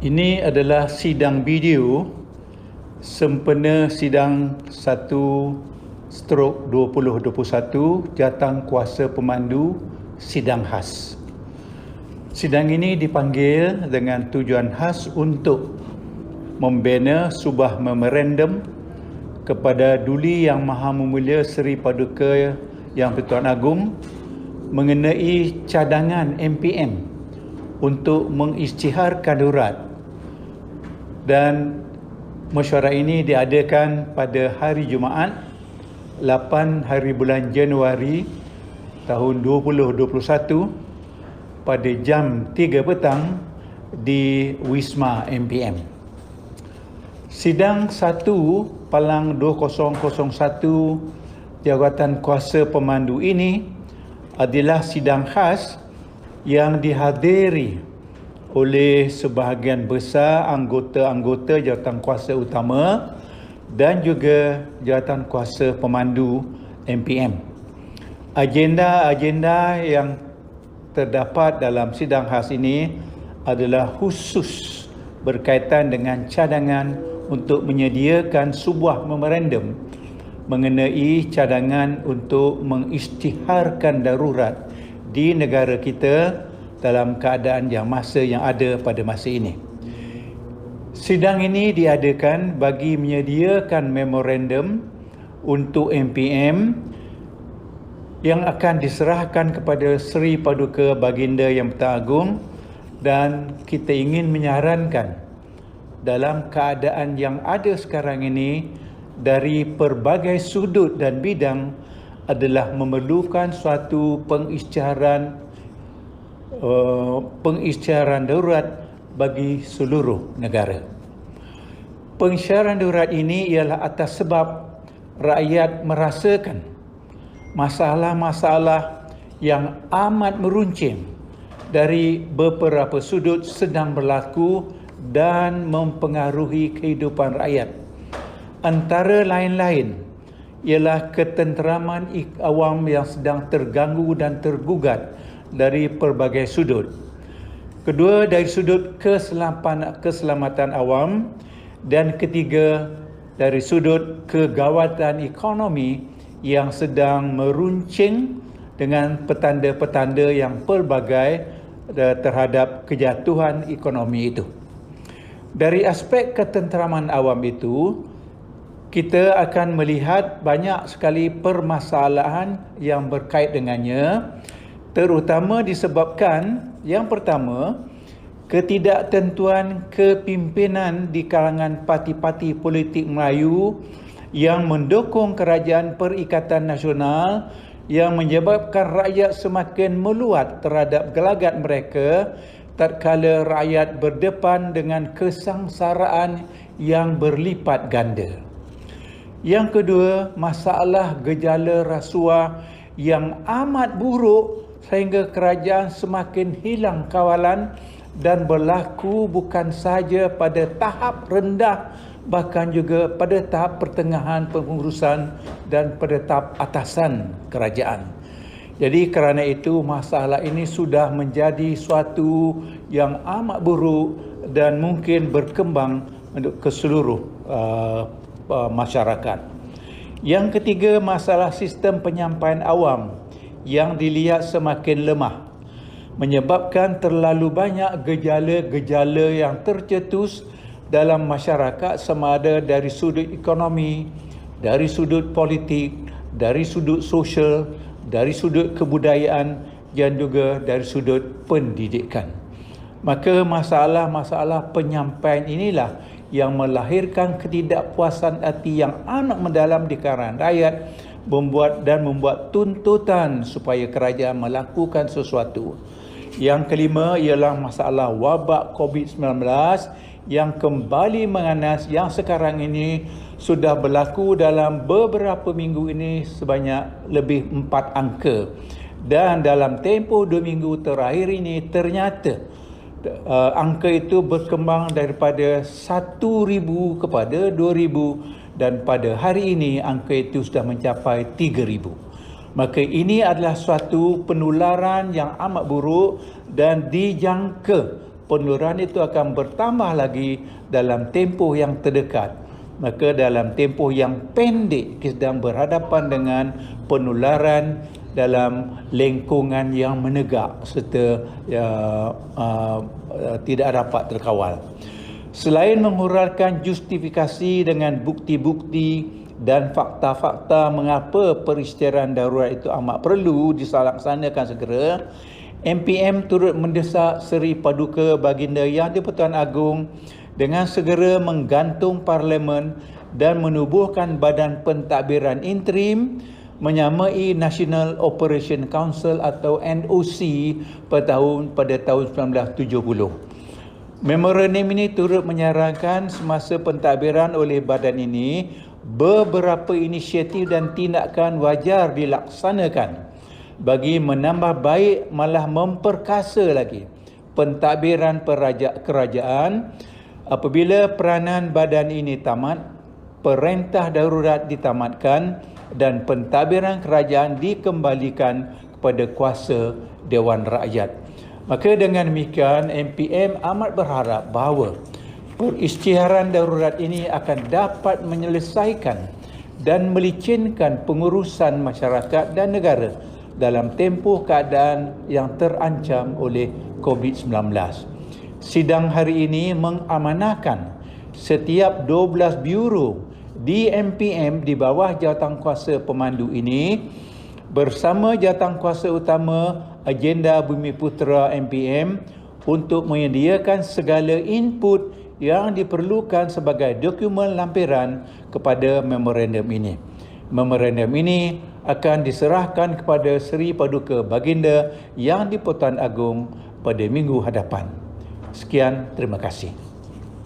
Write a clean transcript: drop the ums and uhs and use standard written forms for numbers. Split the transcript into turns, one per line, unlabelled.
Ini adalah sidang video sempena sidang 1/2021 Jawatankuasa Pemandu Sidang Khas. Sidang ini dipanggil dengan tujuan khas untuk membina sebuah memorandum kepada Duli Yang Maha Memulia Seri Paduka Yang Pertuan Agong mengenai cadangan MPM untuk mengisytiharkan darurat, dan mesyuarat ini diadakan pada hari Jumaat 8 hari bulan Januari tahun 2021 pada jam 3 petang di Wisma MPM. Sidang 1/2001 Jawatankuasa Pemandu ini adalah sidang khas yang dihadiri oleh sebahagian besar anggota-anggota Jawatankuasa Utama dan juga Jawatankuasa Pemandu MPM. Agenda-agenda yang terdapat dalam sidang khas ini adalah khusus berkaitan dengan cadangan untuk menyediakan sebuah memorandum mengenai cadangan untuk mengisytiharkan darurat di negara kita dalam keadaan yang ada pada masa ini. Sidang ini diadakan bagi menyediakan memorandum untuk MPM yang akan diserahkan kepada Seri Paduka Baginda Yang Pertuan Agong, dan kita ingin menyarankan dalam keadaan yang ada sekarang ini dari pelbagai sudut dan bidang adalah memerlukan suatu pengisytiharan darurat bagi seluruh negara. Pengisytiharan darurat ini ialah atas sebab rakyat merasakan masalah-masalah yang amat meruncing dari beberapa sudut sedang berlaku dan mempengaruhi kehidupan rakyat. Antara lain-lain ialah ketenteraman awam yang sedang terganggu dan tergugat dari pelbagai sudut. Kedua, dari sudut keselamatan awam, dan ketiga, dari sudut kegawatan ekonomi yang sedang meruncing dengan petanda-petanda yang pelbagai terhadap kejatuhan ekonomi itu. Dari aspek ketenteraman awam itu, kita akan melihat banyak sekali permasalahan yang berkait dengannya, terutama disebabkan yang pertama, ketidaktentuan kepimpinan di kalangan parti-parti politik Melayu yang mendukung kerajaan Perikatan Nasional, yang menyebabkan rakyat semakin meluat terhadap gelagat mereka tatkala rakyat berdepan dengan kesengsaraan yang berlipat ganda. Yang kedua, masalah gejala rasuah yang amat buruk sehingga kerajaan semakin hilang kawalan dan berlaku bukan sahaja pada tahap rendah, bahkan juga pada tahap pertengahan pengurusan dan pada tahap atasan kerajaan. Jadi kerana itu masalah ini sudah menjadi suatu yang amat buruk dan mungkin berkembang ke seluruh masyarakat. Yang ketiga, masalah sistem penyampaian awam yang dilihat semakin lemah, menyebabkan terlalu banyak gejala-gejala yang tercetus dalam masyarakat, sama ada dari sudut ekonomi, dari sudut politik, dari sudut sosial, dari sudut kebudayaan dan juga dari sudut pendidikan. Maka masalah-masalah penyampaian inilah yang melahirkan ketidakpuasan hati yang amat mendalam di kalangan rakyat, membuat tuntutan supaya kerajaan melakukan sesuatu. Yang kelima ialah masalah wabak COVID-19 yang kembali menganas, yang sekarang ini sudah berlaku dalam beberapa minggu ini sebanyak lebih 4 angka. Dan dalam tempoh 2 minggu terakhir ini ternyata angka itu berkembang daripada 1,000 kepada 2,000, dan pada hari ini angka itu sudah mencapai 3,000. Maka ini adalah suatu penularan yang amat buruk dan dijangka penularan itu akan bertambah lagi dalam tempoh yang terdekat. Maka dalam tempoh yang pendek kita sedang berhadapan dengan penularan dalam lingkungan yang menegak serta tidak dapat terkawal. Selain menguraikan justifikasi dengan bukti-bukti dan fakta-fakta mengapa peristiadaan darurat itu amat perlu dilaksanakan segera, MPM turut mendesak Seri Paduka Baginda Yang di-Pertuan Agong dengan segera menggantung Parlimen dan menubuhkan Badan Pentadbiran Interim menyamai National Operation Council atau NOC pada tahun 1970. Memorandum ini turut menyarankan semasa pentadbiran oleh badan ini beberapa inisiatif dan tindakan wajar dilaksanakan bagi menambah baik malah memperkasa lagi pentadbiran kerajaan. Apabila peranan badan ini tamat, perintah darurat ditamatkan dan pentadbiran kerajaan dikembalikan kepada kuasa Dewan Rakyat. Maka dengan demikian MPM amat berharap bahawa peristiaran darurat ini akan dapat menyelesaikan dan melicinkan pengurusan masyarakat dan negara dalam tempoh keadaan yang terancam oleh COVID-19. Sidang hari ini mengamanahkan setiap 12 biuro di MPM di bawah jawatankuasa pemandu ini bersama jawatankuasa utama agenda Bumiputera MPM untuk menyediakan segala input yang diperlukan sebagai dokumen lampiran kepada memorandum ini. Memorandum ini akan diserahkan kepada Seri Paduka Baginda Yang di-Pertuan Agong pada minggu hadapan. Sekian, terima kasih.